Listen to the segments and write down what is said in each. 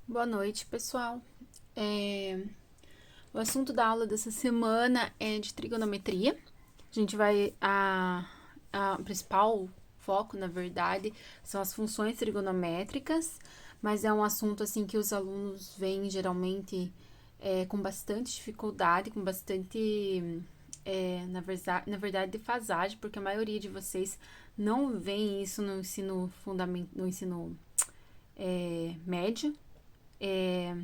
Boa noite, pessoal. O assunto da aula dessa semana é de trigonometria. A gente vai. A principal foco, na verdade, são as funções trigonométricas, mas é um assunto assim que os alunos veem geralmente com bastante dificuldade, com bastante. Na verdade, defasagem, porque a maioria de vocês não veem isso no ensino fundamental, no ensino médio. É,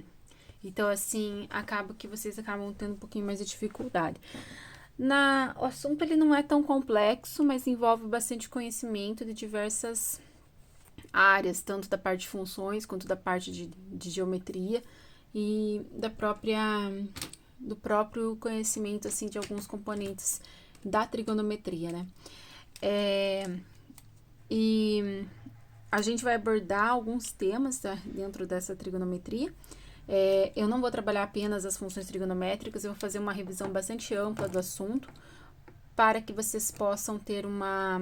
então, assim, acaba que vocês acabam tendo um pouquinho mais de dificuldade. O assunto ele não é tão complexo, mas envolve bastante conhecimento de diversas áreas, tanto da parte de funções quanto da parte de geometria e do próprio conhecimento assim de alguns componentes da trigonometria, né? É, e a gente vai abordar alguns temas, tá, dentro dessa trigonometria. Eu não vou trabalhar apenas as funções trigonométricas, eu vou fazer uma revisão bastante ampla do assunto para que vocês possam ter uma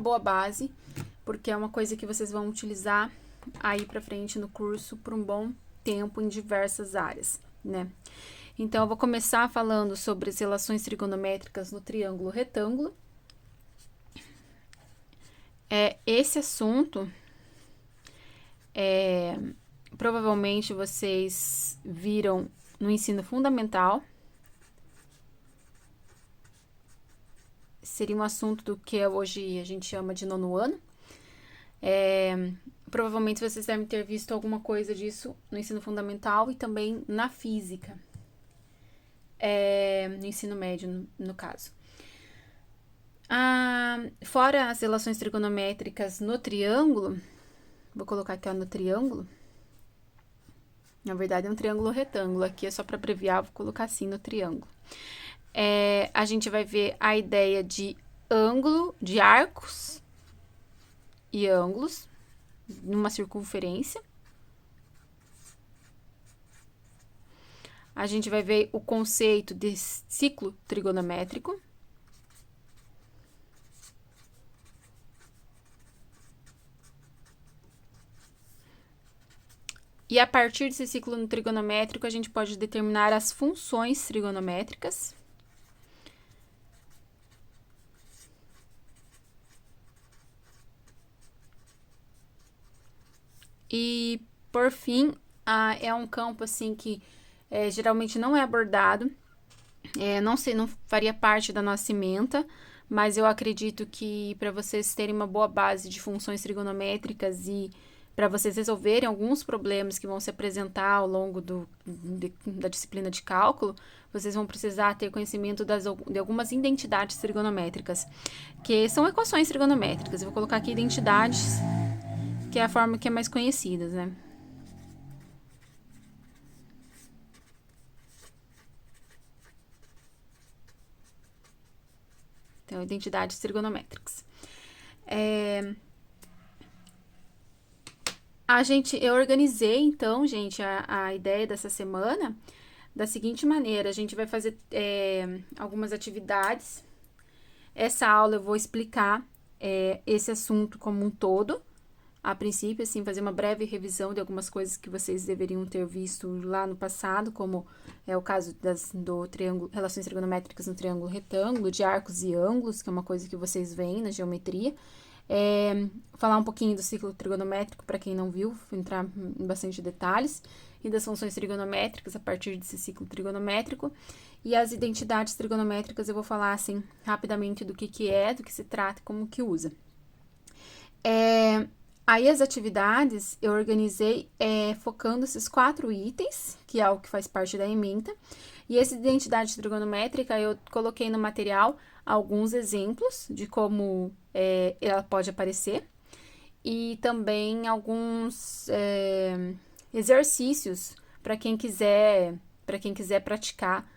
boa base, porque é uma coisa que vocês vão utilizar aí para frente no curso por um bom tempo em diversas áreas, né? Então, eu vou começar falando sobre as relações trigonométricas no triângulo retângulo. Esse assunto provavelmente vocês viram no ensino fundamental. Seria um assunto do que hoje a gente chama de nono ano. Provavelmente vocês devem ter visto alguma coisa disso no ensino fundamental e também na física, no ensino médio, no caso. Fora as relações trigonométricas no triângulo, vou colocar aqui no triângulo. Na verdade, é um triângulo retângulo. Aqui é só para abreviar, vou colocar assim no triângulo. A gente vai ver a ideia de ângulo, de arcos e ângulos numa circunferência. A gente vai ver o conceito de ciclo trigonométrico. E a partir desse ciclo trigonométrico, a gente pode determinar as funções trigonométricas. E, por fim, é um campo assim que geralmente não é abordado. Não sei, não faria parte da nossa ementa, mas eu acredito que para vocês terem uma boa base de funções trigonométricas e para vocês resolverem alguns problemas que vão se apresentar ao longo da disciplina de cálculo, vocês vão precisar ter conhecimento de algumas identidades trigonométricas, que são equações trigonométricas. Eu vou colocar aqui identidades, que é a forma que é mais conhecida, né? Então, identidades trigonométricas. Eu organizei, então, gente, a ideia dessa semana da seguinte maneira: a gente vai fazer algumas atividades. Essa aula eu vou explicar esse assunto como um todo. A princípio, assim, fazer uma breve revisão de algumas coisas que vocês deveriam ter visto lá no passado, como é o caso do triângulo, relações trigonométricas no triângulo retângulo, de arcos e ângulos, que é uma coisa que vocês veem na geometria. Falar um pouquinho do ciclo trigonométrico, para quem não viu, entrar em bastante detalhes, e das funções trigonométricas a partir desse ciclo trigonométrico. E as identidades trigonométricas eu vou falar, assim, rapidamente do que é, do que se trata e como que usa. Aí as atividades eu organizei focando esses 4 itens, que é o que faz parte da ementa. E essa identidade trigonométrica eu coloquei no material alguns exemplos de como ela pode aparecer. E também alguns exercícios para quem quiser praticar.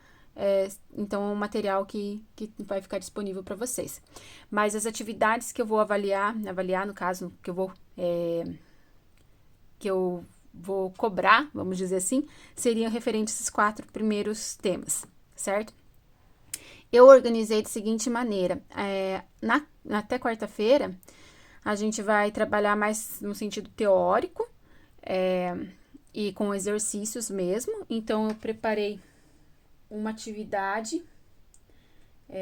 Então, é um material que vai ficar disponível para vocês. Mas as atividades que eu vou avaliar no caso, que eu vou cobrar, vamos dizer assim, seriam referentes a esses 4 primeiros temas, certo? Eu organizei da seguinte maneira: até quarta-feira, a gente vai trabalhar mais no sentido teórico, e com exercícios mesmo. Então, eu preparei uma atividade.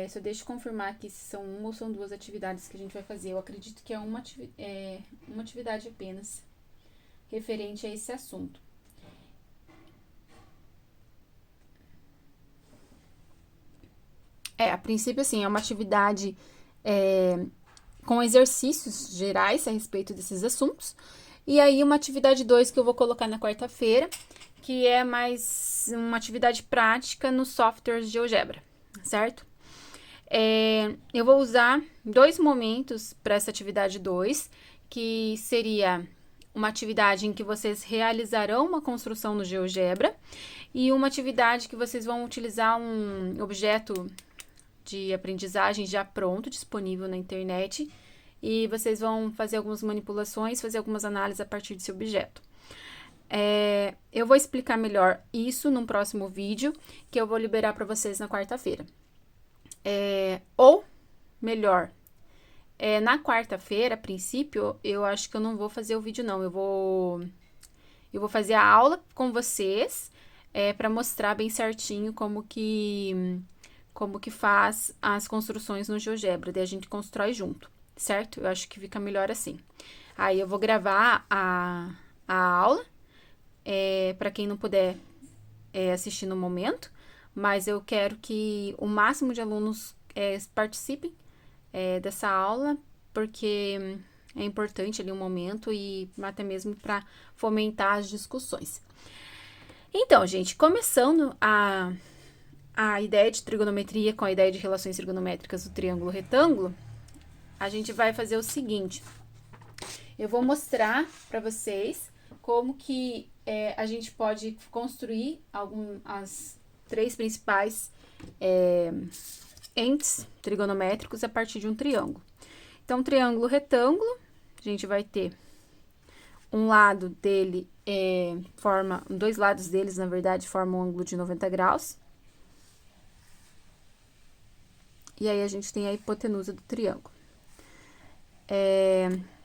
Só deixa eu confirmar aqui se são uma ou são duas atividades que a gente vai fazer. Eu acredito que é uma atividade apenas referente a esse assunto. A princípio, assim, é uma atividade com exercícios gerais a respeito desses assuntos. E aí, uma atividade 2 que eu vou colocar na quarta-feira, que é mais uma atividade prática no software de GeoGebra, certo? Eu vou usar 2 momentos para essa atividade 2, que seria uma atividade em que vocês realizarão uma construção no GeoGebra e uma atividade que vocês vão utilizar um objeto de aprendizagem já pronto, disponível na internet, e vocês vão fazer algumas manipulações, fazer algumas análises a partir desse objeto. Eu vou explicar melhor isso num próximo vídeo, que eu vou liberar para vocês na quarta-feira. Ou, melhor, na quarta-feira, a princípio, eu acho que eu não vou fazer o vídeo, não. Eu vou fazer a aula com vocês, para mostrar bem certinho como que faz as construções no GeoGebra. Daí a gente constrói junto, certo? Eu acho que fica melhor assim. Aí eu vou gravar a aula, para quem não puder assistir no momento, mas eu quero que o máximo de alunos participem dessa aula, porque é importante ali um momento e até mesmo para fomentar as discussões. Então, gente, começando a ideia de trigonometria com a ideia de relações trigonométricas do triângulo retângulo, a gente vai fazer o seguinte. Eu vou mostrar para vocês como que a gente pode construir as 3 principais entes trigonométricos a partir de um triângulo. Então, triângulo retângulo, a gente vai ter um lado dele dois lados deles, na verdade, formam um ângulo de 90 graus. E aí, a gente tem a hipotenusa do triângulo.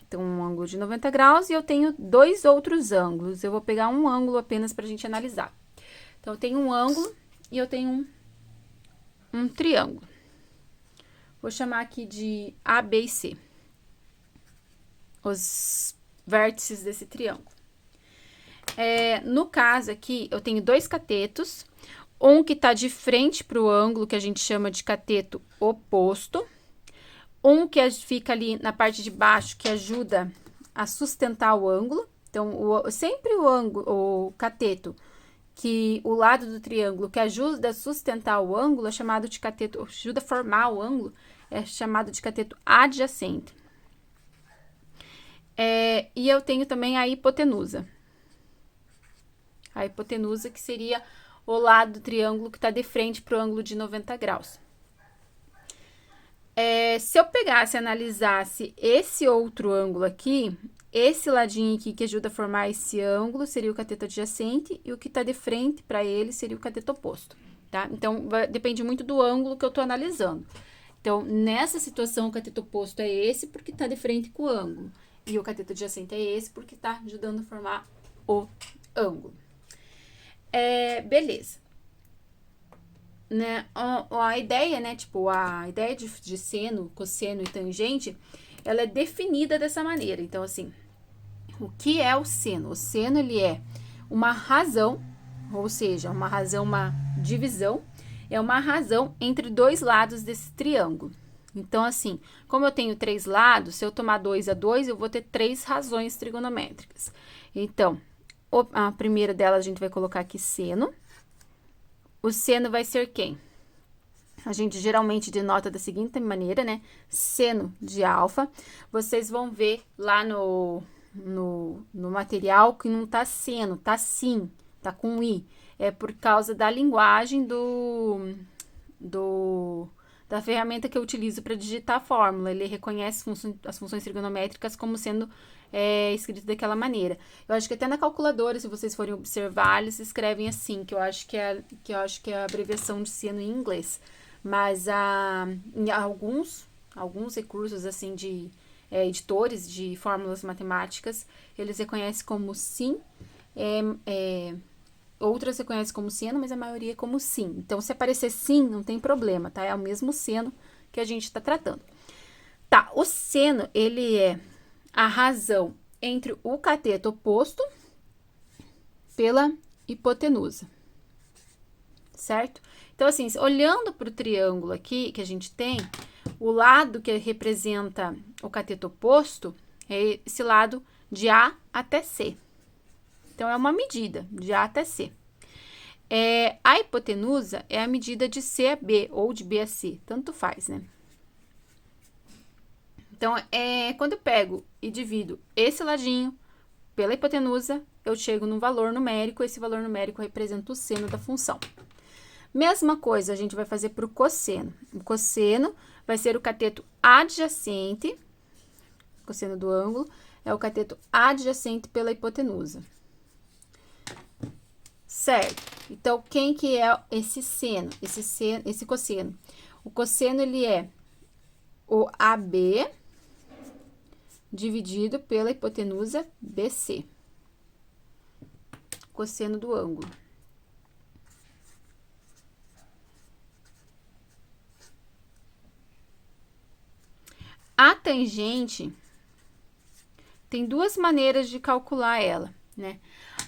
Então, um ângulo de 90 graus e eu tenho 2 outros ângulos. Eu vou pegar um ângulo apenas para a gente analisar. Então, eu tenho um ângulo e eu tenho um triângulo. Vou chamar aqui de A, B e C. Os vértices desse triângulo. No caso aqui, eu tenho 2 catetos. Um que está de frente para o ângulo, que a gente chama de cateto oposto. Um que fica ali na parte de baixo, que ajuda a sustentar o ângulo. Então, sempre o cateto, que o lado do triângulo que ajuda a sustentar o ângulo, é chamado de cateto, ajuda a formar o ângulo, é chamado de cateto adjacente. E eu tenho também a hipotenusa. A hipotenusa, que seria o lado do triângulo que está de frente para o ângulo de 90 graus. Se eu pegasse e analisasse esse outro ângulo aqui, esse ladinho aqui que ajuda a formar esse ângulo seria o cateto adjacente e o que está de frente para ele seria o cateto oposto, tá? Então, depende muito do ângulo que eu estou analisando. Então, nessa situação, o cateto oposto é esse porque está de frente com o ângulo. E o cateto adjacente é esse porque está ajudando a formar o ângulo. Beleza. Né? A ideia, né? Tipo, a ideia de seno, cosseno e tangente, ela é definida dessa maneira. Então, assim, o que é o seno? O seno, ele é uma razão, ou seja, uma divisão, é uma razão entre 2 lados desse triângulo. Então, assim, como eu tenho 3 lados, se eu tomar 2 a 2, eu vou ter 3 razões trigonométricas. Então, a primeira delas a gente vai colocar aqui seno. O seno vai ser quem? A gente geralmente denota da seguinte maneira, né? Seno de alfa. Vocês vão ver lá no material que não tá seno, tá sim, tá com i. É por causa da linguagem da ferramenta que eu utilizo para digitar a fórmula. Ele reconhece as funções trigonométricas como sendo escrito daquela maneira. Eu acho que até na calculadora, se vocês forem observar, eles escrevem assim, que eu acho que é a abreviação de seno em inglês. Mas em alguns recursos assim de editores de fórmulas matemáticas, eles reconhecem como sim, outras reconhecem como seno, mas a maioria como sim. Então, se aparecer sim, não tem problema, tá? É o mesmo seno que a gente está tratando. Tá, o seno, ele é a razão entre o cateto oposto pela hipotenusa, certo? Então, assim, olhando para o triângulo aqui que a gente tem, o lado que representa o cateto oposto é esse lado de A até C. Então, é uma medida de A até C. A hipotenusa é a medida de C a B ou de B a C, tanto faz, né? Então, quando eu pego e divido esse ladinho pela hipotenusa, eu chego num valor numérico, esse valor numérico representa o seno da função. Mesma coisa a gente vai fazer para o cosseno. O cosseno vai ser o cateto adjacente, cosseno do ângulo, é o cateto adjacente pela hipotenusa. Certo? Então, quem que é esse seno? Esse cosseno? O cosseno, ele é o AB dividido pela hipotenusa BC. Cosseno do ângulo. A tangente tem duas maneiras de calcular ela, né?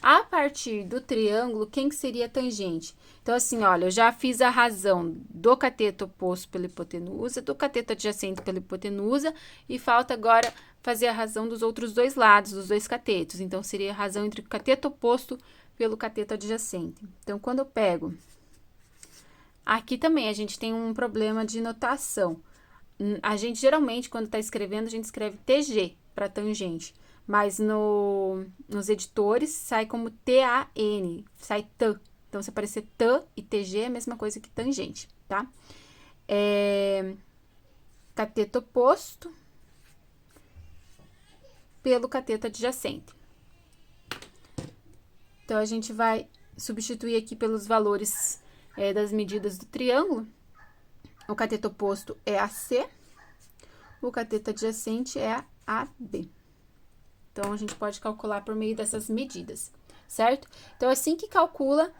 A partir do triângulo, quem que seria a tangente? Então, assim, olha, eu já fiz a razão do cateto oposto pela hipotenusa, do cateto adjacente pela hipotenusa, e falta agora fazer a razão dos outros dois lados, dos dois catetos. Então, seria a razão entre o cateto oposto pelo cateto adjacente. Então, quando eu pego... Aqui também a gente tem um problema de notação. A gente, geralmente, quando está escrevendo, a gente escreve TG para tangente. Mas nos editores, sai como TAN, sai TAN. Então, se aparecer TAN e TG, é a mesma coisa que tangente, tá? Cateto oposto pelo cateto adjacente. Então, a gente vai substituir aqui pelos valores das medidas do triângulo. O cateto oposto é AC, o cateto adjacente é AB. Então, a gente pode calcular por meio dessas medidas, certo? Então, é assim que calcula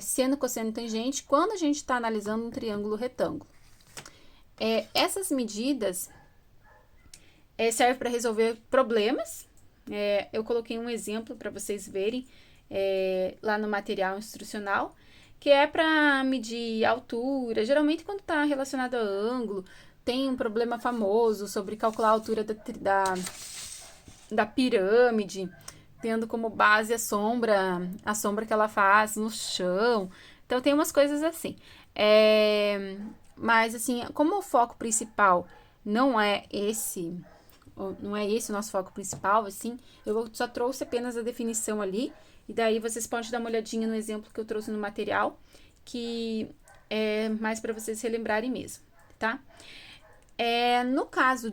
seno, cosseno e tangente quando a gente está analisando um triângulo retângulo. Essas medidas servem para resolver problemas. Eu coloquei um exemplo para vocês verem lá no material instrucional, que é para medir altura. Geralmente, quando está relacionado a ângulo, tem um problema famoso sobre calcular a altura da pirâmide, tendo como base a sombra que ela faz no chão. Então, tem umas coisas assim. Mas, assim, como o foco principal não é esse o nosso foco principal, assim, eu só trouxe apenas a definição ali, e daí vocês podem dar uma olhadinha no exemplo que eu trouxe no material, que é mais para vocês relembrarem mesmo, tá? No caso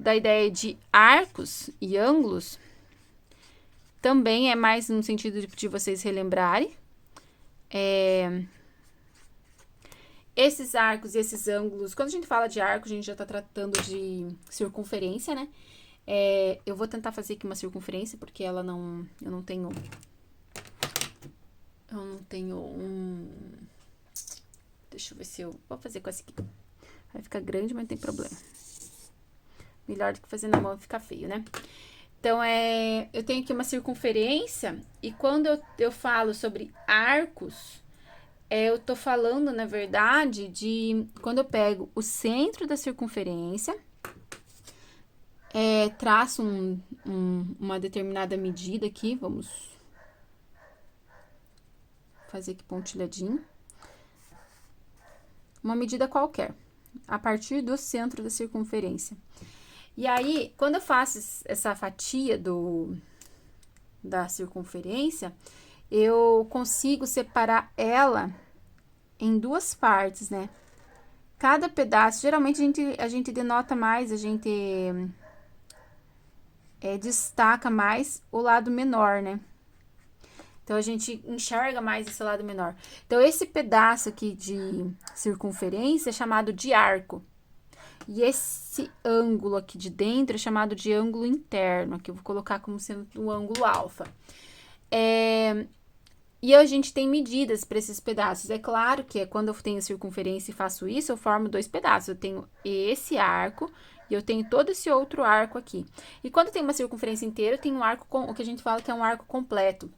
da ideia de arcos e ângulos, também é mais no sentido de vocês relembrarem. Esses arcos e esses ângulos, quando a gente fala de arco, a gente já tá tratando de circunferência, né? Eu vou tentar fazer aqui uma circunferência, porque eu não tenho deixa eu ver se eu vou fazer com essa aqui. Vai ficar grande, mas não tem problema. Melhor do que fazer na mão, fica feio, né? Então, eu tenho aqui uma circunferência, e quando eu falo sobre arcos, eu tô falando, na verdade, de quando eu pego o centro da circunferência, traço uma determinada medida aqui, vamos fazer aqui pontilhadinho. Uma medida qualquer, a partir do centro da circunferência. E aí, quando eu faço essa fatia da circunferência, eu consigo separar ela em duas partes, né? Cada pedaço, geralmente a gente denota mais, a gente destaca mais o lado menor, né? Então, a gente enxerga mais esse lado menor. Então, esse pedaço aqui de circunferência é chamado de arco. E esse ângulo aqui de dentro é chamado de ângulo interno. Aqui eu vou colocar como sendo o ângulo alfa. E a gente tem medidas para esses pedaços. É claro que quando eu tenho circunferência e faço isso, eu formo dois pedaços. Eu tenho esse arco e eu tenho todo esse outro arco aqui. E quando tem uma circunferência inteira, eu tenho um arco, o que a gente fala que é um arco completo.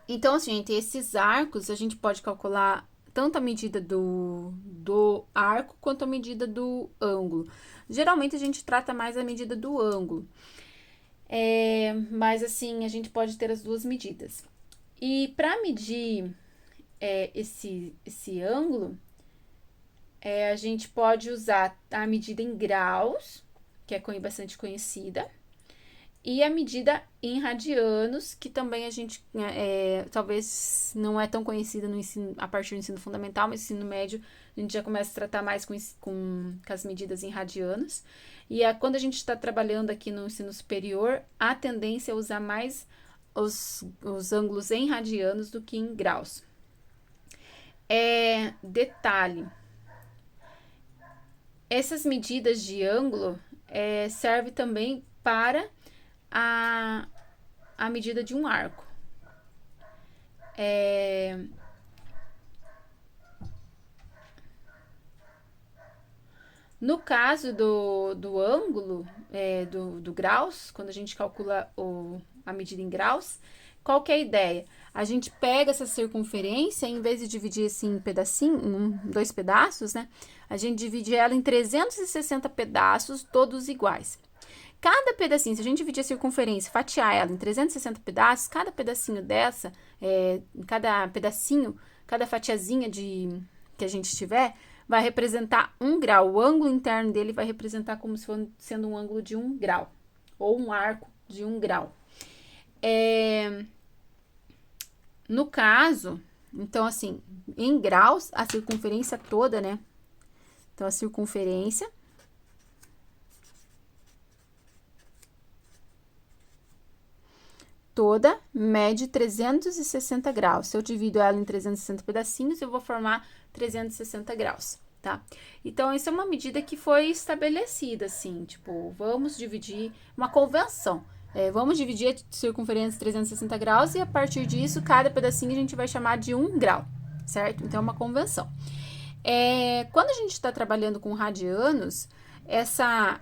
Então, assim, gente, esses arcos, a gente pode calcular tanto a medida do arco quanto a medida do ângulo. Geralmente, a gente trata mais a medida do ângulo. Mas, assim, a gente pode ter as duas medidas. E para medir esse ângulo, a gente pode usar a medida em graus, que é bastante conhecida, e a medida em radianos, que também a gente, talvez não é tão conhecida no ensino, a partir do ensino fundamental, mas no ensino médio a gente já começa a tratar mais com as medidas em radianos. E quando a gente está trabalhando aqui no ensino superior, a tendência é usar mais os ângulos em radianos do que em graus. Detalhe, essas medidas de ângulo servem também para a medida de um arco. No caso do ângulo, do graus, quando a gente calcula a medida em graus, qual que é a ideia? A gente pega essa circunferência, em vez de dividir assim em pedacinho, em dois pedaços, né? A gente divide ela em 360 pedaços, todos iguais. Cada pedacinho, se a gente dividir a circunferência, fatiar ela em 360 pedaços, cada pedacinho dessa, cada fatiazinha que a gente tiver, vai representar 1 grau. O ângulo interno dele vai representar como se fosse sendo um ângulo de 1 grau, ou um arco de 1 grau. No caso, então, assim, em graus, a circunferência toda, né? Então, a circunferência toda mede 360 graus. Se eu divido ela em 360 pedacinhos, eu vou formar 360 graus, tá? Então, isso é uma medida que foi estabelecida, assim, tipo, vamos dividir uma convenção. Vamos dividir a circunferência em 360 graus e, a partir disso, cada pedacinho a gente vai chamar de 1 grau, certo? Então, é uma convenção. Quando a gente está trabalhando com radianos, essa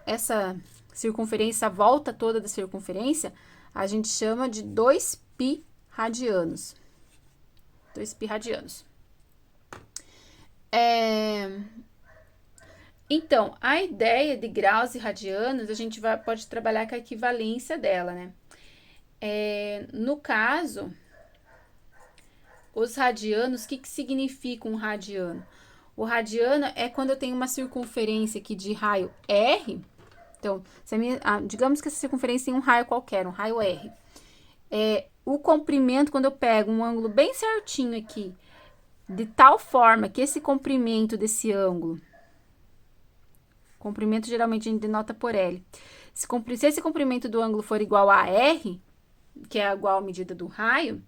circunferência, a volta toda da circunferência, a gente chama de 2π radianos. 2π radianos. Então, a ideia de graus e radianos, a gente pode trabalhar com a equivalência dela, né? No caso, os radianos, o que significa um radiano? O radiano é quando eu tenho uma circunferência aqui de raio R. Então, digamos que essa circunferência tem um raio qualquer, um raio R. O comprimento, quando eu pego um ângulo bem certinho aqui, de tal forma que esse comprimento desse ângulo, comprimento geralmente a gente denota por L. Se esse comprimento do ângulo for igual a R, que é igual à medida do raio,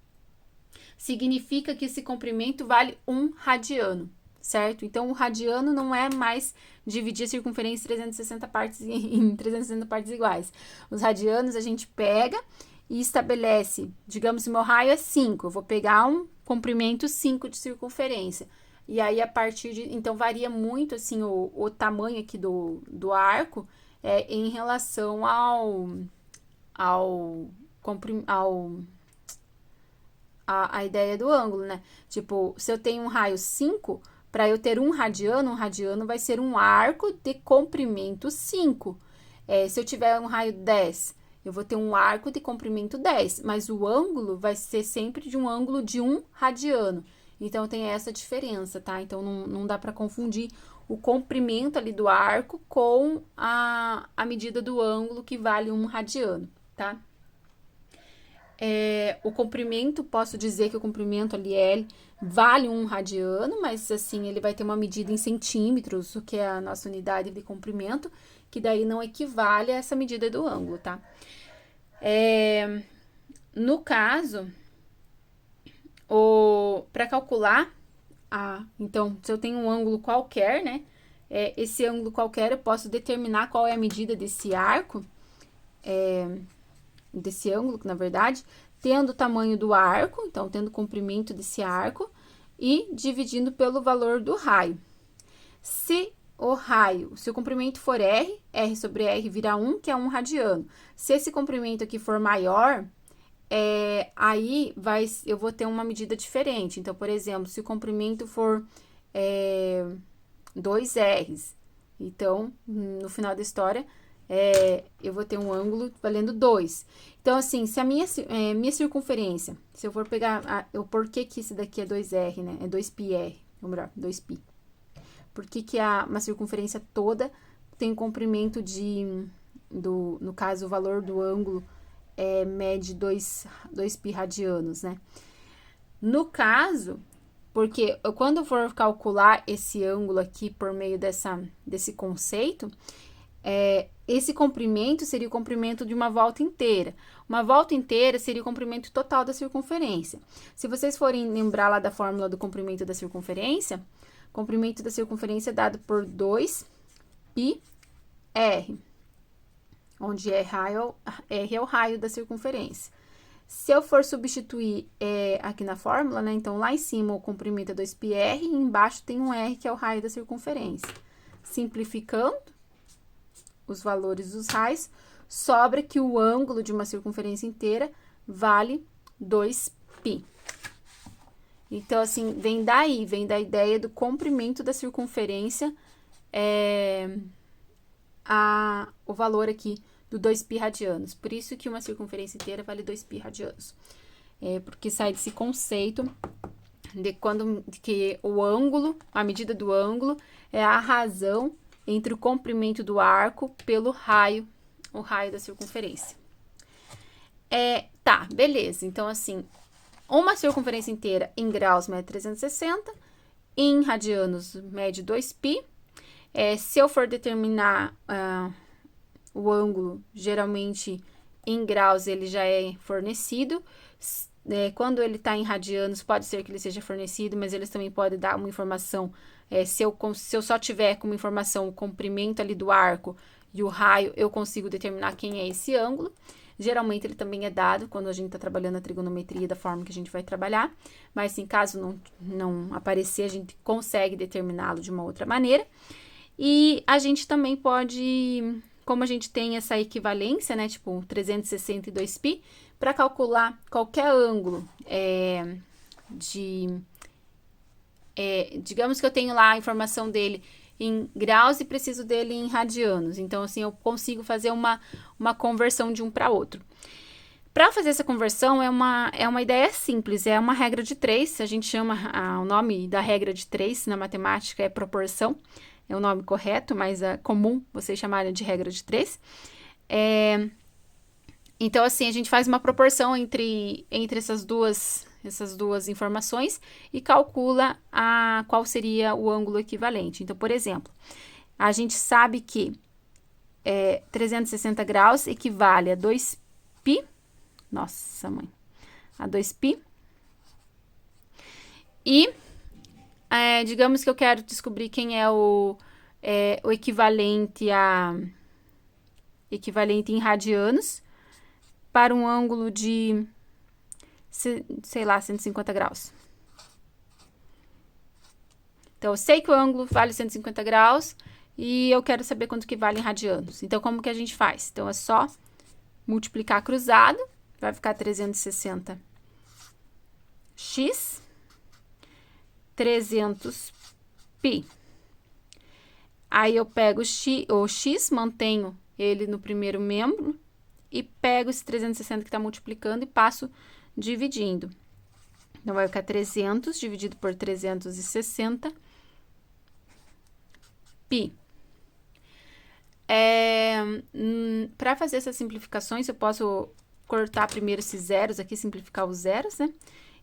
significa que esse comprimento vale 1 radiano, certo? Então, o radiano não é mais dividir a circunferência em 360 partes em 360 partes iguais. Os radianos a gente pega e estabelece, digamos, se meu raio é 5, eu vou pegar um comprimento 5 de circunferência. E aí, a partir de... Então, varia muito, assim, o tamanho aqui do arco em relação a ideia do ângulo, né? Tipo, se eu tenho um raio 5, para eu ter um radiano vai ser um arco de comprimento 5. Se eu tiver um raio 10, eu vou ter um arco de comprimento 10, mas o ângulo vai ser sempre de um ângulo de 1 radiano. Então, tem essa diferença, tá? Então, não dá para confundir o comprimento ali do arco com a medida do ângulo, que vale 1 radiano, tá? O comprimento, posso dizer que o comprimento ali L vale 1 radiano, mas assim, ele vai ter uma medida em centímetros, o que é a nossa unidade de comprimento, que daí não equivale a essa medida do ângulo, tá? No caso, para calcular, então, se eu tenho um ângulo qualquer, né, esse ângulo qualquer, eu posso determinar qual é a medida desse arco, desse ângulo, na verdade, tendo o tamanho do arco, então, tendo o comprimento desse arco, e dividindo pelo valor do raio. Se o comprimento for R, R sobre R vira 1, que é 1 radiano. Se esse comprimento aqui for maior, aí eu vou ter uma medida diferente. Então, por exemplo, se o comprimento for 2 R's, então, no final da história, eu vou ter um ângulo valendo 2. Então, assim, se a minha circunferência, se eu for pegar, por que que esse daqui é 2R, né? É 2πr, ou melhor, 2π. Por que que uma circunferência toda tem comprimento no caso, o valor do ângulo mede 2π radianos, né? No caso, porque quando eu for calcular esse ângulo aqui por meio desse conceito, esse comprimento seria o comprimento de uma volta inteira. Uma volta inteira seria o comprimento total da circunferência. Se vocês forem lembrar lá da fórmula do comprimento da circunferência, o comprimento da circunferência é dado por 2πr, onde R é o raio da circunferência. Se eu for substituir aqui na fórmula, né? Então, lá em cima o comprimento é 2πr e embaixo tem um R, que é o raio da circunferência. Simplificando os valores dos raios, sobra que o ângulo de uma circunferência inteira vale 2π. Então, assim, vem da ideia do comprimento da circunferência, o valor aqui do 2π radianos. Por isso que uma circunferência inteira vale 2π radianos. Porque sai desse conceito de que o ângulo, a medida do ângulo, é a razão entre o comprimento do arco pelo raio, o raio da circunferência. Tá, beleza. Então, assim, uma circunferência inteira em graus mede 360, em radianos mede 2π. Se eu for determinar o ângulo, geralmente em graus ele já é fornecido. Quando ele está em radianos, pode ser que ele seja fornecido, mas eles também podem dar uma informação. Se eu só tiver como informação o comprimento ali do arco e o raio, eu consigo determinar quem é esse ângulo. Geralmente ele também é dado quando a gente está trabalhando a trigonometria da forma que a gente vai trabalhar, mas se em caso não aparecer, a gente consegue determiná-lo de uma outra maneira. E a gente também pode, como a gente tem essa equivalência, né, tipo 362π, para calcular qualquer ângulo digamos que eu tenho lá a informação dele em graus e preciso dele em radianos. Então, assim, eu consigo fazer uma conversão de um para outro. Para fazer essa conversão, é uma ideia simples, é uma regra de 3. A gente chama, o nome da regra de 3 na matemática é proporção. É o nome correto, mas é comum vocês chamarem de regra de 3. Então, assim, a gente faz uma proporção entre essas duas informações e calcula qual seria o ângulo equivalente. Então, por exemplo, a gente sabe que 360 graus equivale a 2π, nossa mãe, a 2π, e digamos que eu quero descobrir quem é o equivalente em radianos para um ângulo de, sei lá, 150 graus. Então, eu sei que o ângulo vale 150 graus e eu quero saber quanto que vale em radianos. Então, como que a gente faz? Então, é só multiplicar cruzado, vai ficar 360x, 300π. Aí, eu pego o x, mantenho ele no primeiro membro e pego esse 360 que está multiplicando e passo dividindo. Então, vai ficar 300 dividido por 360 π. Para fazer essas simplificações, eu posso cortar primeiro esses zeros aqui, simplificar os zeros, né?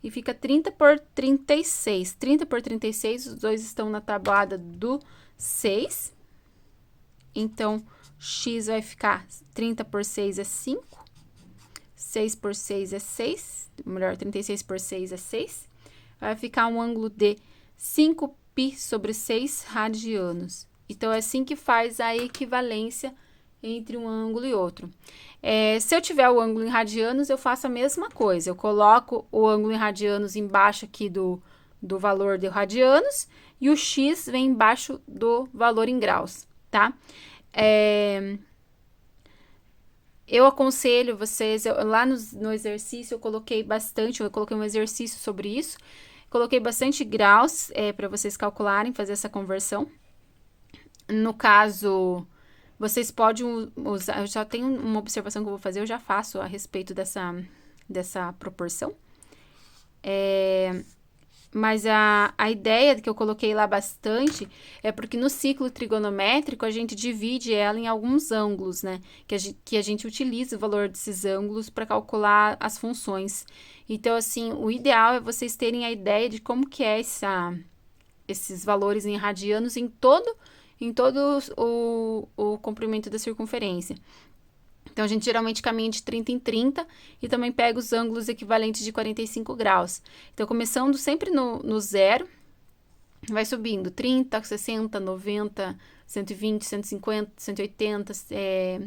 E fica 30 por 36. 30 por 36, os dois estão na tabuada do 6. Então, x vai ficar 30 por 6 é 5. 6 por 6 é 6. Melhor, 36 por 6 é 6. Vai ficar um ângulo de 5π sobre 6 radianos. Então, é assim que faz a equivalência entre um ângulo e outro. Se eu tiver o ângulo em radianos, eu faço a mesma coisa. Eu coloco o ângulo em radianos embaixo aqui do valor de radianos e o x vem embaixo do valor em graus, tá? Eu aconselho vocês, lá no exercício eu coloquei um exercício sobre isso. Coloquei bastante graus para vocês calcularem, fazer essa conversão. No caso, vocês podem usar, eu já tenho uma observação que eu vou fazer, eu já faço a respeito dessa proporção. Mas a ideia que eu coloquei lá bastante é porque no ciclo trigonométrico a gente divide ela em alguns ângulos, né? Que a gente utiliza o valor desses ângulos para calcular as funções. Então, assim, o ideal é vocês terem a ideia de como que é esses valores em radianos em todo o comprimento da circunferência. Então, a gente geralmente caminha de 30 em 30 e também pega os ângulos equivalentes de 45 graus. Então, começando sempre no zero, vai subindo 30, 60, 90, 120, 150, 180,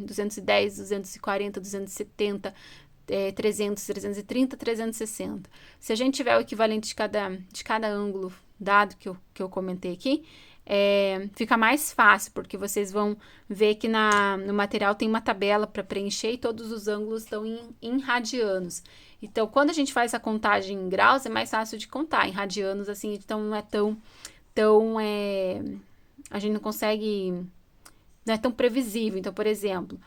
210, 240, 270, 300, 330, 360. Se a gente tiver o equivalente de cada ângulo dado que eu comentei aqui, fica mais fácil, porque vocês vão ver que no material tem uma tabela para preencher e todos os ângulos estão em radianos. Então, quando a gente faz a contagem em graus, é mais fácil de contar. Em radianos, assim, então não é a gente não consegue, não é tão previsível. Então, por exemplo,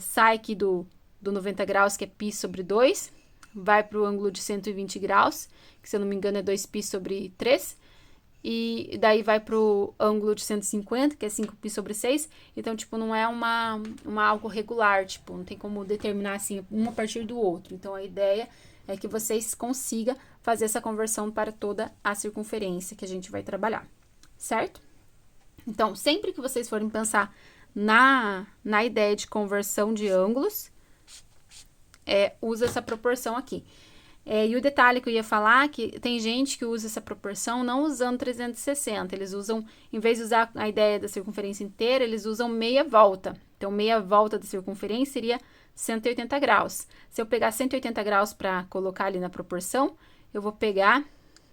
sai aqui do 90 graus, que é π sobre 2, vai para o ângulo de 120 graus, que se eu não me engano é 2π sobre 3, e daí vai para o ângulo de 150, que é 5π sobre 6. Então, tipo, não é algo regular, tipo, não tem como determinar, assim, um a partir do outro. Então, a ideia é que vocês consigam fazer essa conversão para toda a circunferência que a gente vai trabalhar, certo? Então, sempre que vocês forem pensar na ideia de conversão de ângulos, usa essa proporção aqui. E o detalhe que eu ia falar, que tem gente que usa essa proporção não usando 360, eles usam, em vez de usar a ideia da circunferência inteira, eles usam meia volta. Então, meia volta da circunferência seria 180 graus. Se eu pegar 180 graus para colocar ali na proporção, eu vou pegar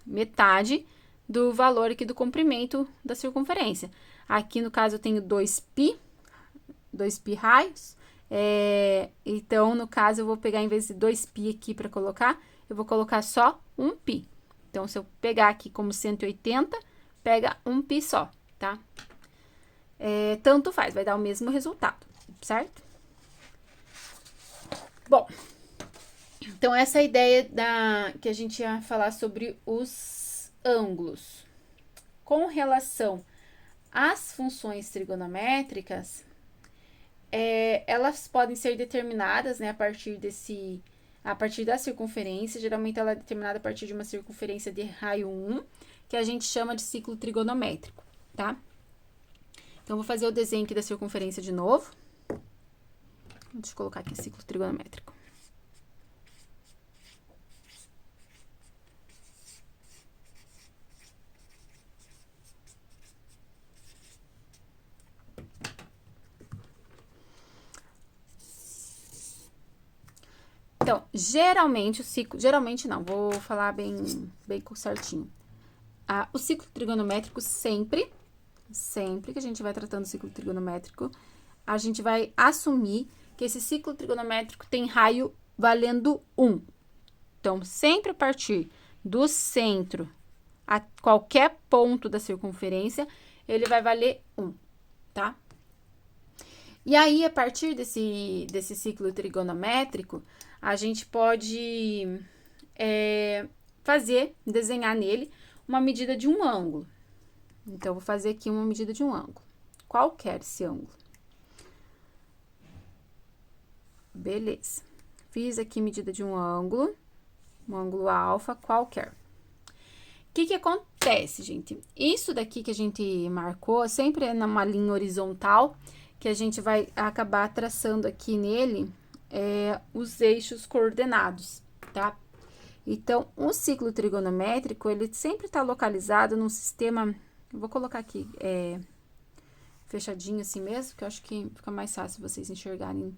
metade do valor aqui do comprimento da circunferência. Aqui, no caso, eu tenho 2π raios. Então, no caso, eu vou pegar, em vez de 2π aqui para colocar, eu vou colocar só 1π. Então, se eu pegar aqui como 180, pega 1π só, tá? Tanto faz, vai dar o mesmo resultado, certo? Bom, então essa é a ideia que a gente ia falar sobre os ângulos. Com relação às funções trigonométricas, elas podem ser determinadas, né, a partir da circunferência. Geralmente ela é determinada a partir de uma circunferência de raio 1, que a gente chama de ciclo trigonométrico, tá? Então, vou fazer o desenho aqui da circunferência de novo. Deixa eu colocar aqui ciclo trigonométrico. Então, geralmente não, vou falar bem certinho. O ciclo trigonométrico sempre que a gente vai tratando do ciclo trigonométrico, a gente vai assumir que esse ciclo trigonométrico tem raio valendo 1. Então, sempre a partir do centro a qualquer ponto da circunferência, ele vai valer 1, tá? E aí, a partir desse ciclo trigonométrico, a gente pode desenhar nele uma medida de um ângulo. Então, eu vou fazer aqui uma medida de um ângulo. Qualquer esse ângulo. Beleza. Fiz aqui medida de um ângulo alfa qualquer. O que acontece, gente? Isso daqui que a gente marcou sempre é numa linha horizontal, que a gente vai acabar traçando aqui nele os eixos coordenados, tá? Então, o ciclo trigonométrico, ele sempre está localizado num sistema, eu vou colocar aqui, fechadinho assim mesmo, que eu acho que fica mais fácil vocês enxergarem.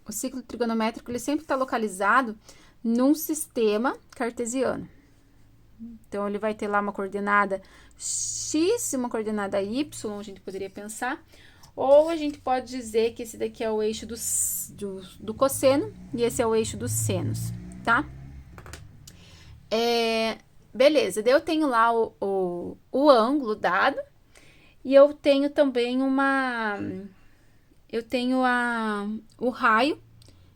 O ciclo trigonométrico, ele sempre está localizado num sistema cartesiano. Então, ele vai ter lá uma coordenada x e uma coordenada y, a gente poderia pensar. Ou a gente pode dizer que esse daqui é o eixo do cosseno e esse é o eixo dos senos, tá? Beleza, daí eu tenho lá o ângulo dado e eu tenho também o raio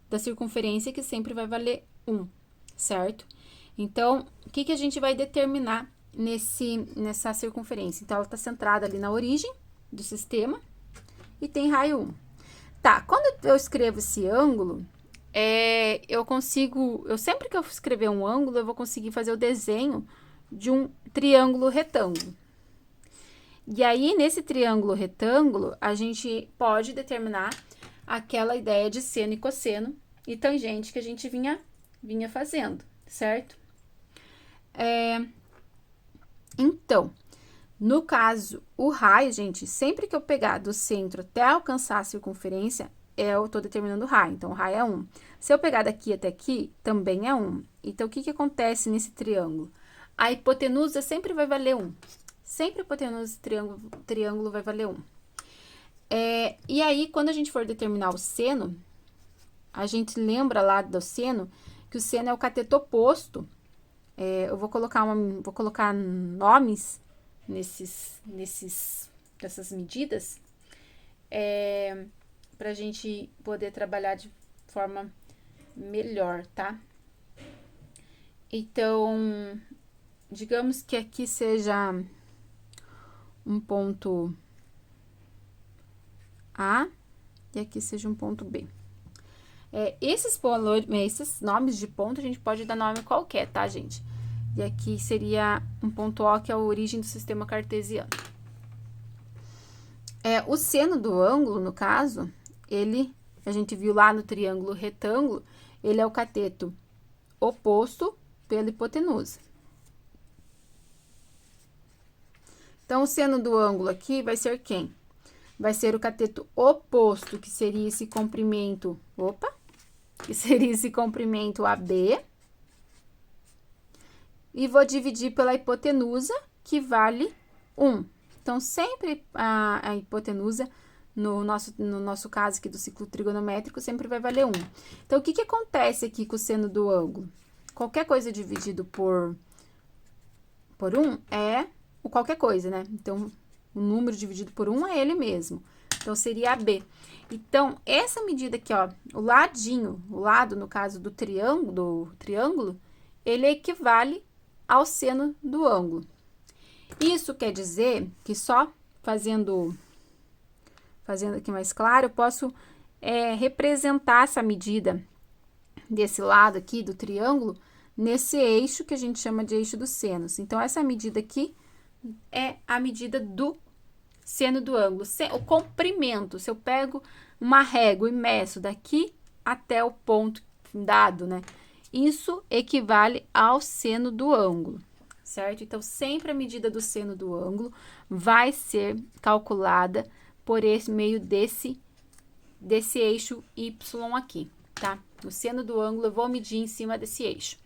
da circunferência, que sempre vai valer 1, certo? Então, o que a gente vai determinar nessa circunferência? Então, ela está centrada ali na origem do sistema e tem raio 1. Tá, quando eu escrevo esse ângulo, sempre que eu escrever um ângulo, eu vou conseguir fazer o desenho de um triângulo retângulo. E aí, nesse triângulo retângulo, a gente pode determinar aquela ideia de seno e cosseno e tangente que a gente vinha fazendo, certo? Então, no caso, o raio, gente, sempre que eu pegar do centro até alcançar a circunferência, eu tô determinando o raio. Então, o raio é 1. Se eu pegar daqui até aqui, também é 1. Então, o que acontece nesse triângulo? A hipotenusa sempre vai valer 1. Sempre a hipotenusa do triângulo vai valer 1. E aí, quando a gente for determinar o seno, a gente lembra lá do seno, que o seno é o cateto oposto. Eu vou colocar nomes dessas medidas, pra gente poder trabalhar de forma melhor, tá? Então, digamos que aqui seja um ponto A e aqui seja um ponto B. Esses nomes de ponto a gente pode dar nome qualquer, tá, gente? E aqui seria um ponto O, que é a origem do sistema cartesiano. O seno do ângulo, no caso, a gente viu lá no triângulo retângulo, ele é o cateto oposto pela hipotenusa. Então, o seno do ângulo aqui vai ser quem? Vai ser o cateto oposto, que seria esse comprimento, AB. E vou dividir pela hipotenusa, que vale 1. Então, sempre a hipotenusa, no nosso caso aqui do ciclo trigonométrico, sempre vai valer 1. Então, o que acontece aqui com o seno do ângulo? Qualquer coisa dividido por 1 é qualquer coisa, né? Então, o número dividido por 1 é ele mesmo. Então, seria AB. Então, essa medida aqui, ó, o lado, no caso do triângulo, ele equivale ao seno do ângulo. Isso quer dizer que só fazendo aqui mais claro, eu posso representar essa medida desse lado aqui do triângulo nesse eixo que a gente chama de eixo dos senos. Então, essa medida aqui é a medida do seno do ângulo. O comprimento, se eu pego uma régua e meço daqui até o ponto dado, né? Isso equivale ao seno do ângulo, certo? Então, sempre a medida do seno do ângulo vai ser calculada por meio desse eixo Y aqui, tá? O seno do ângulo eu vou medir em cima desse eixo.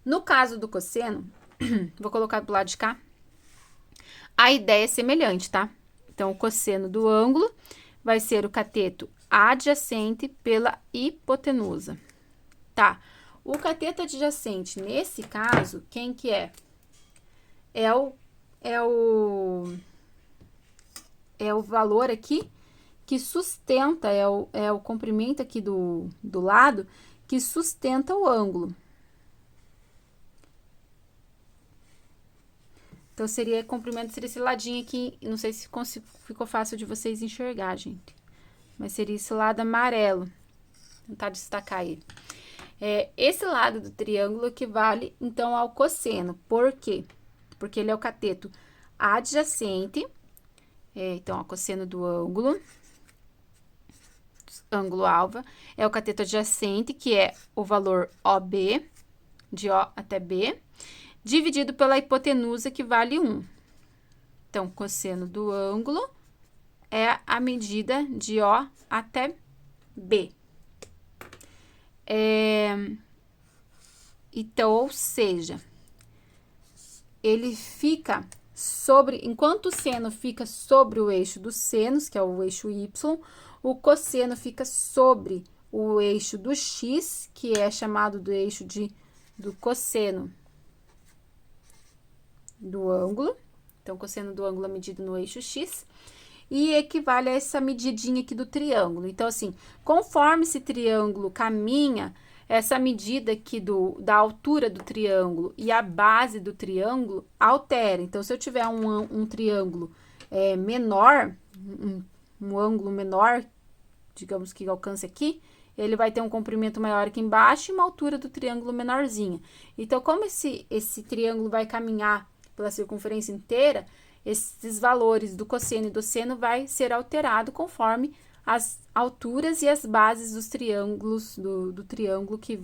No caso do cosseno, vou colocar do lado de cá, a ideia é semelhante, tá? Então, o cosseno do ângulo vai ser o cateto adjacente pela hipotenusa. Tá, o cateto adjacente, nesse caso, quem que é? É o valor aqui que sustenta, é o comprimento aqui do lado que sustenta o ângulo. Então, seria comprimento, seria esse ladinho aqui, não sei se ficou fácil de vocês enxergar, gente. Mas seria esse lado amarelo. Vou tentar destacar ele. Esse lado do triângulo equivale, então, ao cosseno. Por quê? Porque ele é o cateto adjacente. Então, o cosseno do ângulo alva, é o cateto adjacente, que é o valor OB, de O até B, dividido pela hipotenusa, que vale 1. Então, cosseno do ângulo é a medida de O até B. Então, ou seja, ele fica sobre, enquanto o seno fica sobre o eixo dos senos, que é o eixo Y, o cosseno fica sobre o eixo do X, que é chamado do eixo do cosseno do ângulo. Então, o cosseno do ângulo é medido no eixo X e equivale a essa medidinha aqui do triângulo. Então, assim, conforme esse triângulo caminha, essa medida aqui da altura do triângulo e a base do triângulo altera. Então, se eu tiver um triângulo menor, um ângulo menor, digamos que alcance aqui, ele vai ter um comprimento maior aqui embaixo e uma altura do triângulo menorzinha. Então, como esse triângulo vai caminhar pela circunferência inteira, esses valores do cosseno e do seno vai ser alterado conforme as alturas e as bases dos triângulos, do triângulo que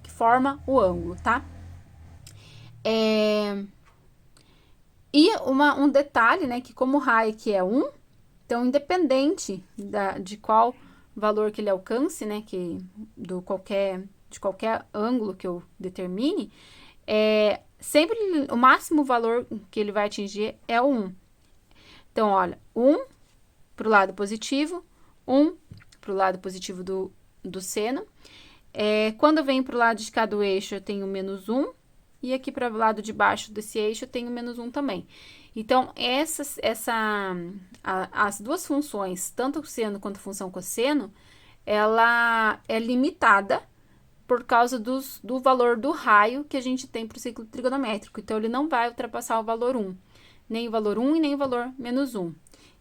forma o ângulo, tá? E um detalhe, né, que como o raio aqui é 1, então, independente de qual valor que ele alcance, né, de qualquer ângulo que eu determine, sempre o máximo valor que ele vai atingir é o 1. Então, olha, 1 para o lado positivo, 1 para o lado positivo do seno. Quando eu venho para o lado de cá do eixo, eu tenho menos 1. E aqui para o lado de baixo desse eixo, eu tenho menos 1 também. Então, as duas funções, tanto o seno quanto a função cosseno, ela é limitada por causa do valor do raio que a gente tem para o ciclo trigonométrico. Então, ele não vai ultrapassar o valor 1. Nem o valor 1 e nem o valor menos 1.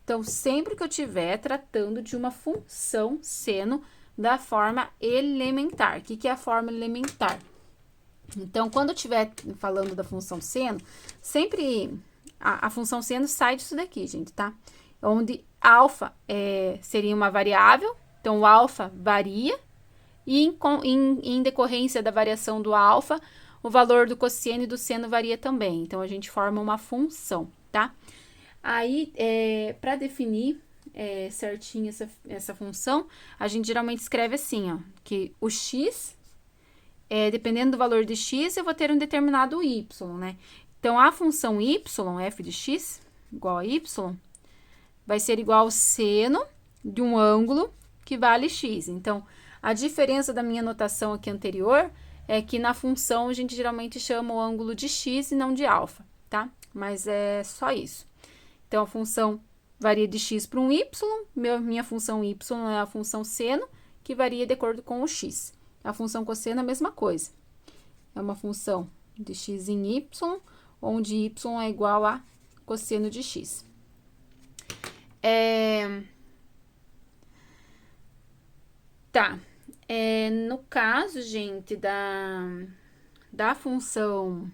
Então, sempre que eu estiver tratando de uma função seno da forma elementar. O que é a forma elementar? Então, quando eu estiver falando da função seno, sempre a função seno sai disso daqui, gente, tá? Onde alfa seria uma variável, então o alfa varia, e em decorrência da variação do alfa, o valor do cosseno e do seno varia também. Então, a gente forma uma função, tá? Aí, para definir certinho essa função, a gente geralmente escreve assim, ó, que o x, dependendo do valor de x, eu vou ter um determinado y, né? Então, a função y, f de x, igual a y, vai ser igual ao seno de um ângulo que vale x. Então, a diferença da minha notação aqui anterior é que na função a gente geralmente chama o ângulo de x e não de alfa, tá? Mas é só isso. Então, a função varia de x para um y, minha função y é a função seno, que varia de acordo com o x. A função cosseno é a mesma coisa. É uma função de x em y, onde y é igual a cosseno de x. Tá. No caso, gente, da função...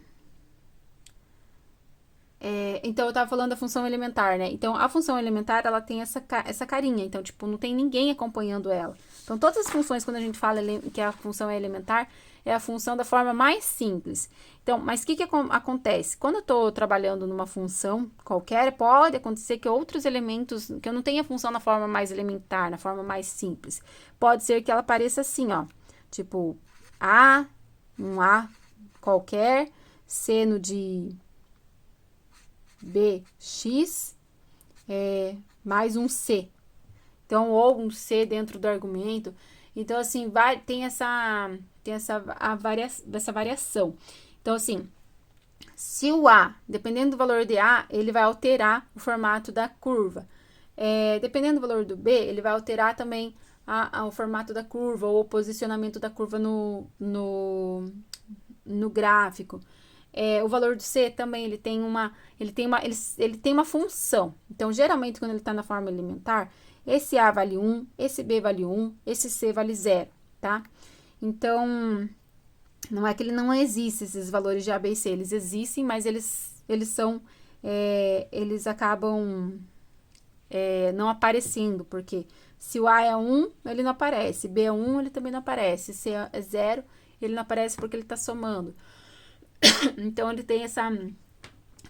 então, eu tava falando da função elementar, né? Então, a função elementar, ela tem essa carinha. Então, tipo, não tem ninguém acompanhando ela. Então, todas as funções, quando a gente fala que a função é elementar, é a função da forma mais simples. Então, mas o que acontece? Quando eu tô trabalhando numa função qualquer, pode acontecer que outros elementos, que eu não tenha a função na forma mais elementar, na forma mais simples. Pode ser que ela apareça assim, ó. Tipo, um A qualquer, seno de bx mais um c. Então, ou um c dentro do argumento. Então, assim, tem essa variação. Então, assim, se o A, dependendo do valor de A, ele vai alterar o formato da curva. Dependendo do valor do B, ele vai alterar também o formato da curva ou o posicionamento da curva no gráfico. O valor do C também, ele tem uma função. Então, geralmente, quando ele está na forma elementar, esse A vale 1, esse B vale 1, esse C vale 0, tá? Então, não é que ele não existe, esses valores de A, B e C. Eles existem, mas eles acabam não aparecendo, porque se o A é 1, ele não aparece. B é 1, ele também não aparece. C é 0, ele não aparece porque ele está somando. Então, ele tem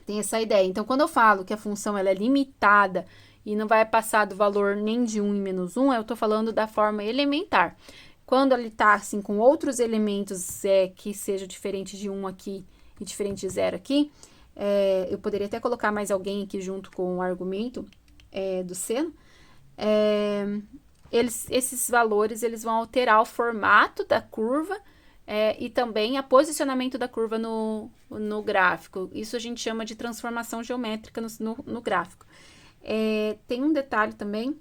Tem essa ideia. Então, quando eu falo que a função ela é limitada e não vai passar do valor nem de 1 e menos 1, eu estou falando da forma elementar. Quando ele está assim, com outros elementos que sejam diferentes de 1 aqui e diferente de 0 aqui, eu poderia até colocar mais alguém aqui junto com o argumento do seno. Esses valores eles vão alterar o formato da curva e também o posicionamento da curva no gráfico. Isso a gente chama de transformação geométrica no gráfico. Tem um detalhe também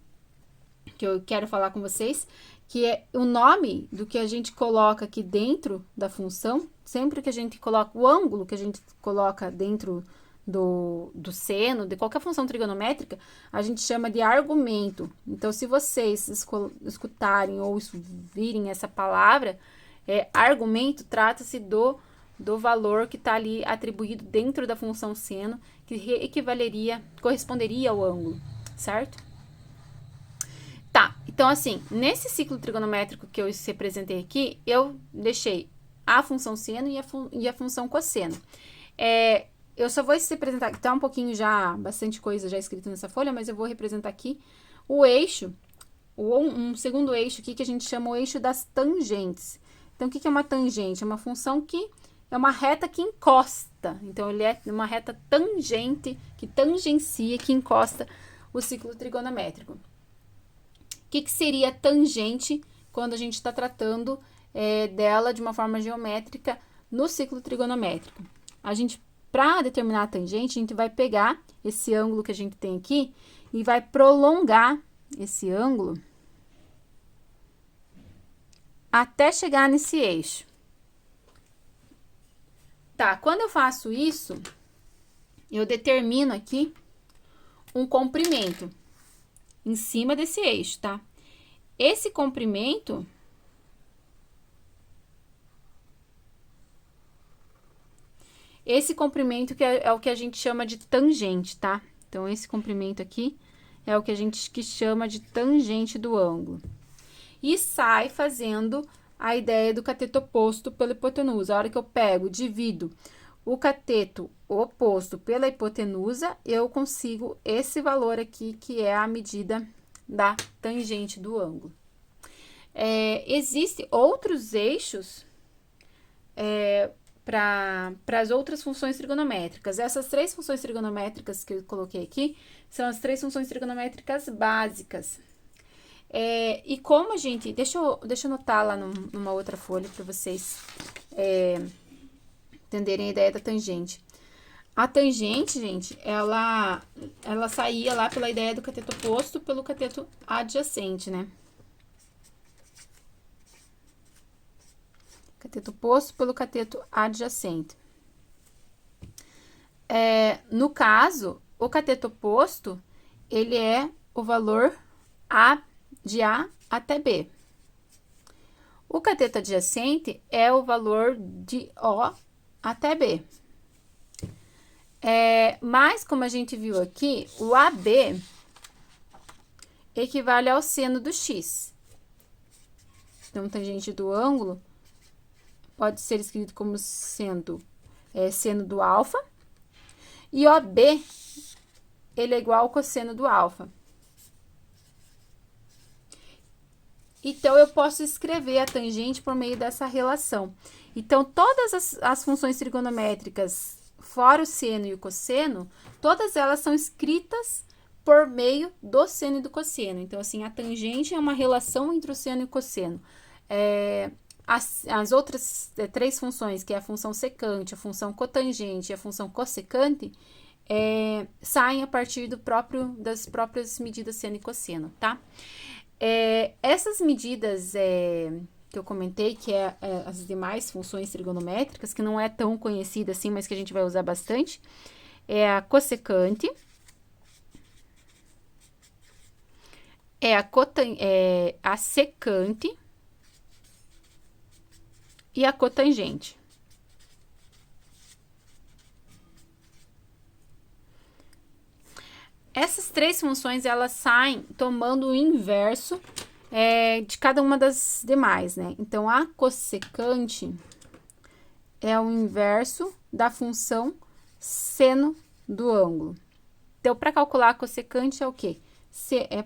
que eu quero falar com vocês, que é o nome do que a gente coloca aqui dentro da função. Sempre que a gente coloca o ângulo que a gente coloca dentro do seno, de qualquer função trigonométrica, a gente chama de argumento. Então, se vocês escutarem ou virem essa palavra, argumento trata-se do valor que está ali atribuído dentro da função seno, que corresponderia ao ângulo, certo? Tá, então assim, nesse ciclo trigonométrico que eu representei aqui, eu deixei a função seno e a função cosseno. Eu só vou representar, tá um pouquinho já, bastante coisa já escrita nessa folha, mas eu vou representar aqui o eixo, um segundo eixo aqui que a gente chama o eixo das tangentes. Então, o que é uma tangente? É uma função que é uma reta que encosta. Então, ele é uma reta tangente, que tangencia, que encosta o ciclo trigonométrico. O que seria tangente quando a gente está tratando dela de uma forma geométrica no ciclo trigonométrico? Para determinar a tangente, a gente vai pegar esse ângulo que a gente tem aqui e vai prolongar esse ângulo até chegar nesse eixo. Tá, quando eu faço isso, eu determino aqui um comprimento em cima desse eixo, tá? Esse comprimento que é o que a gente chama de tangente, tá? Então, esse comprimento aqui é o que a gente chama de tangente do ângulo. E sai fazendo a ideia do cateto oposto pela hipotenusa. A hora que eu divido o cateto oposto pela hipotenusa, eu consigo esse valor aqui, que é a medida da tangente do ângulo. Existem outros eixos para as outras funções trigonométricas. Essas 3 funções trigonométricas que eu coloquei aqui são as 3 funções trigonométricas básicas. E como a gente... Deixa eu anotar lá numa outra folha para vocês entenderem a ideia da tangente. A tangente, gente, ela saía lá pela ideia do cateto oposto pelo cateto adjacente, né? Cateto oposto pelo cateto adjacente. No caso, o cateto oposto, ele é o valor de A até B. O cateto adjacente é o valor de O até B. Mas, como a gente viu aqui, o AB equivale ao seno do x. Então, tangente do ângulo pode ser escrito como sendo seno do alfa. E OB, ele é igual ao cosseno do alfa. Então, eu posso escrever a tangente por meio dessa relação. Então, todas as funções trigonométricas, fora o seno e o cosseno, todas elas são escritas por meio do seno e do cosseno. Então, assim, a tangente é uma relação entre o seno e o cosseno. As outras 3 funções, que é a função secante, a função cotangente e a função cossecante, saem a partir das próprias medidas seno e cosseno, tá? Essas medidas que eu comentei, que as demais funções trigonométricas, que não é tão conhecida assim, mas que a gente vai usar bastante, é a cossecante, a secante e a cotangente. Essas 3 funções, elas saem tomando o inverso de cada uma das demais, né? Então, a cossecante é o inverso da função seno do ângulo. Então, para calcular a cossecante é o quê?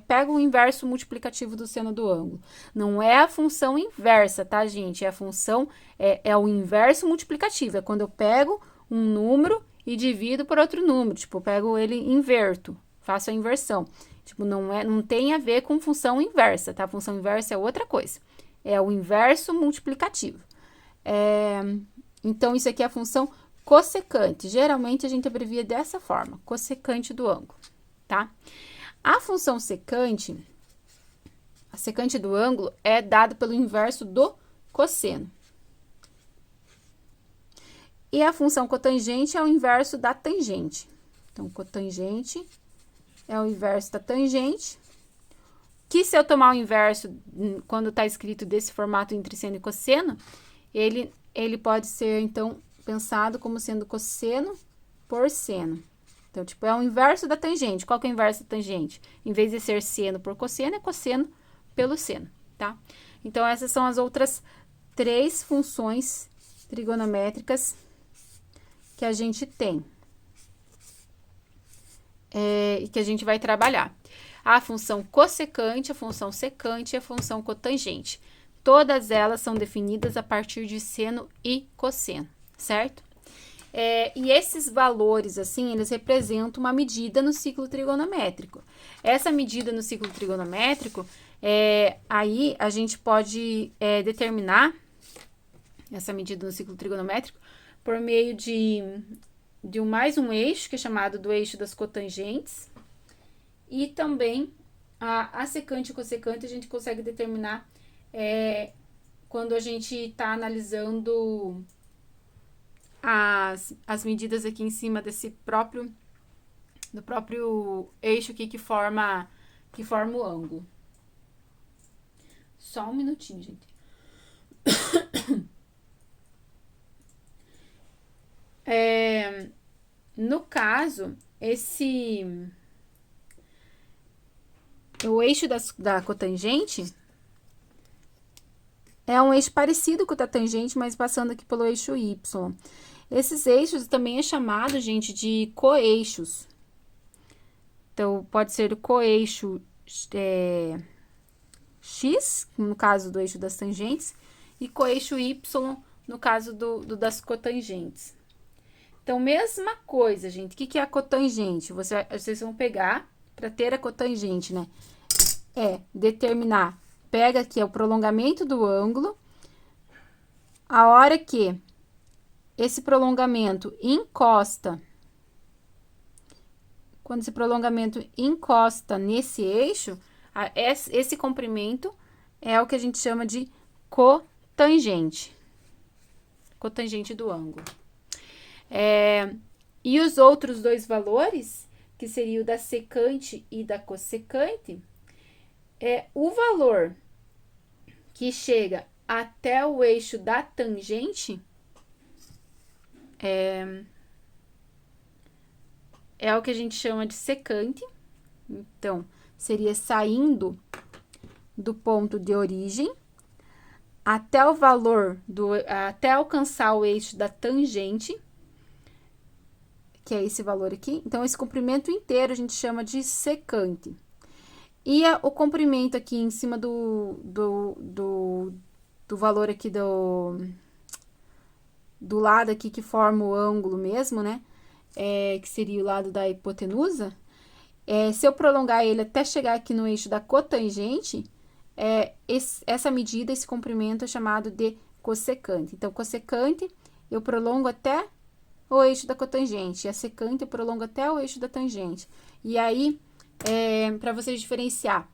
Pega o inverso multiplicativo do seno do ângulo. Não é a função inversa, tá, gente? É a função, é o inverso multiplicativo. É quando eu pego um número e divido por outro número. Tipo, eu pego ele e inverto, faço a inversão. Tipo, não tem a ver com função inversa, tá? Função inversa é outra coisa. É o inverso multiplicativo. Então, isso aqui é a função cossecante. Geralmente, a gente abrevia dessa forma, cossecante do ângulo, tá? A função secante, a secante do ângulo, é dada pelo inverso do cosseno. E a função cotangente é o inverso da tangente. Então, cotangente é o inverso da tangente. Que se eu tomar o inverso, quando está escrito desse formato entre seno e cosseno, ele pode ser, então, pensado como sendo cosseno por seno. Então, tipo, é o inverso da tangente. Qual que é o inverso da tangente? Em vez de ser seno por cosseno, é cosseno pelo seno, tá? Então, essas são as outras 3 funções trigonométricas que a gente tem. E que a gente vai trabalhar. A função cossecante, a função secante e a função cotangente. Todas elas são definidas a partir de seno e cosseno, certo? E esses valores, assim, eles representam uma medida no ciclo trigonométrico. Essa medida no ciclo trigonométrico, aí a gente pode determinar essa medida no ciclo trigonométrico por meio de mais um eixo, que é chamado do eixo das cotangentes, e também a secante e cossecante a gente consegue determinar quando a gente está analisando as medidas aqui em cima do próprio eixo aqui que forma o ângulo. Só um minutinho, gente. No caso, o eixo da cotangente é um eixo parecido com o da tangente, mas passando aqui pelo eixo Y. Esses eixos também é chamado, gente, de coeixos. Então, pode ser o coeixo X, no caso do eixo das tangentes, e coeixo Y, no caso das cotangentes. Então, mesma coisa, gente. O que é a cotangente? Vocês vão pegar, para ter a cotangente, né? Determinar. Pega aqui o prolongamento do ângulo. A hora que esse prolongamento encosta, quando esse prolongamento encosta nesse eixo, esse comprimento é o que a gente chama de cotangente. Cotangente do ângulo. E os outros 2 valores, que seria o da secante e da cossecante, o valor que chega até o eixo da tangente é o que a gente chama de secante. Então, seria saindo do ponto de origem até o valor até alcançar o eixo da tangente, que é esse valor aqui. Então, esse comprimento inteiro a gente chama de secante. E o comprimento aqui em cima do valor aqui do lado aqui que forma o ângulo mesmo, né? Que seria o lado da hipotenusa. Se eu prolongar ele até chegar aqui no eixo da cotangente, essa medida, esse comprimento é chamado de cossecante. Então, cossecante, eu prolongo até o eixo da cotangente. E a secante, eu prolongo até o eixo da tangente. E aí, para vocês diferenciar,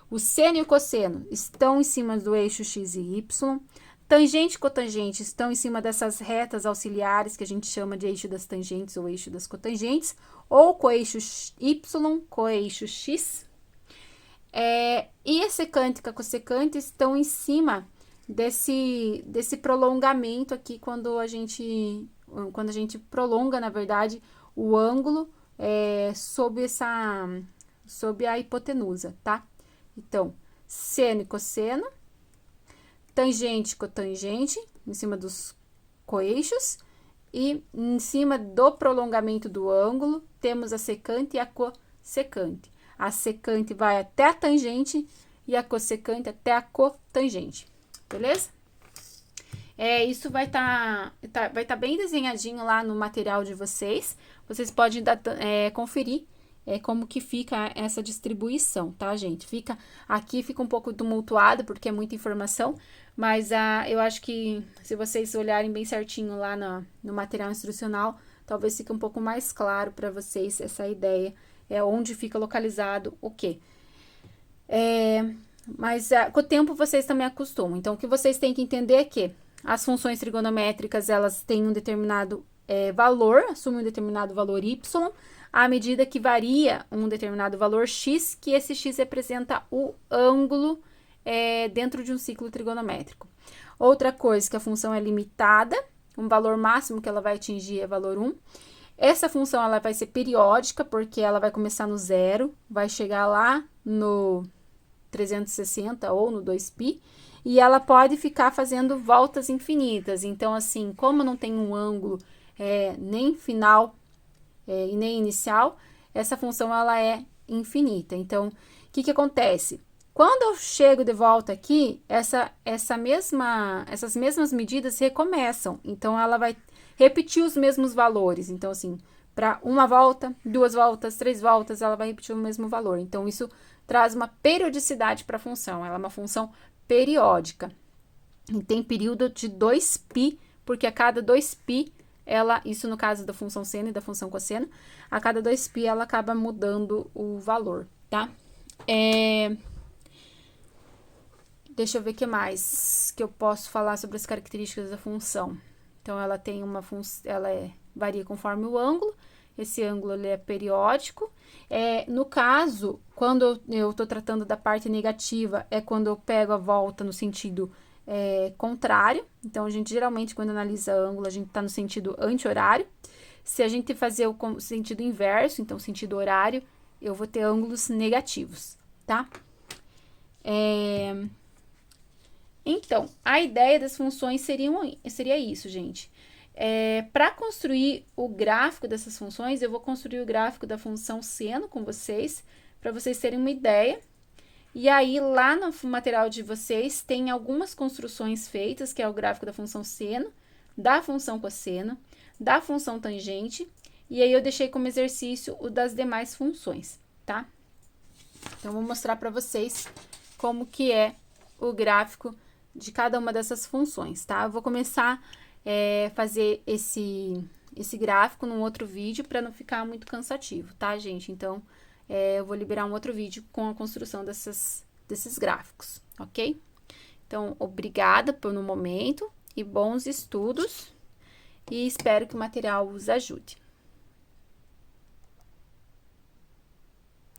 o seno e o cosseno estão em cima do eixo x e y. Tangente e cotangente estão em cima dessas retas auxiliares, que a gente chama de eixo das tangentes ou eixo das cotangentes, ou coeixo y, coeixo x. E a secante e a cossecante estão em cima desse prolongamento aqui, quando a gente prolonga, na verdade, o ângulo sob a hipotenusa, tá? Então, seno e cosseno, tangente e cotangente, em cima dos coeixos, e em cima do prolongamento do ângulo, temos a secante e a cossecante. A secante vai até a tangente e a cossecante até a cotangente, beleza? Isso vai tá bem desenhadinho lá no material de vocês. Vocês podem conferir como que fica essa distribuição, tá, gente? Aqui fica um pouco tumultuado, porque é muita informação, mas eu acho que se vocês olharem bem certinho lá no material instrucional, talvez fique um pouco mais claro para vocês essa ideia, onde fica localizado o quê. Mas com o tempo vocês também acostumam. Então, o que vocês têm que entender é que as funções trigonométricas, elas têm um determinado valor, assumem um determinado valor y, à medida que varia um determinado valor x, que esse x representa o ângulo dentro de um ciclo trigonométrico. Outra coisa, que a função é limitada, um valor máximo que ela vai atingir é valor 1. Essa função, ela vai ser periódica, porque ela vai começar no 0, vai chegar lá no 360 ou no 2π, e ela pode ficar fazendo voltas infinitas. Então, assim, como não tem um ângulo nem final e nem inicial, essa função ela é infinita. Então, o que acontece? Quando eu chego de volta aqui, essas mesmas medidas recomeçam. Então, ela vai repetir os mesmos valores. Então, assim, para uma volta, 2 voltas, 3 voltas, ela vai repetir o mesmo valor. Então, isso traz uma periodicidade para a função. Ela é uma função periódica. E tem período de 2π, porque a cada 2π, isso no caso da função seno e da função cosseno, a cada 2π ela acaba mudando o valor, tá? Deixa eu ver o que mais que eu posso falar sobre as características da função. Então, ela tem varia conforme o ângulo. Esse ângulo ele é periódico. No caso, quando eu estou tratando da parte negativa, é quando eu pego a volta no sentido contrário. Então, a gente geralmente, quando analisa ângulo, a gente está no sentido anti-horário. Se a gente fazer o sentido inverso, então sentido horário, eu vou ter ângulos negativos, tá? Então, a ideia das funções seria isso, gente. Para construir o gráfico dessas funções, eu vou construir o gráfico da função seno com vocês, para vocês terem uma ideia. E aí, lá no material de vocês, tem algumas construções feitas, que é o gráfico da função seno, da função cosseno, da função tangente, e aí eu deixei como exercício o das demais funções, tá? Então, vou mostrar para vocês como que é o gráfico de cada uma dessas funções, tá? Eu vou começar fazer esse gráfico num outro vídeo para não ficar muito cansativo, tá, gente? Então, eu vou liberar um outro vídeo com a construção desses gráficos, ok? Então, obrigada no momento e bons estudos, e espero que o material os ajude.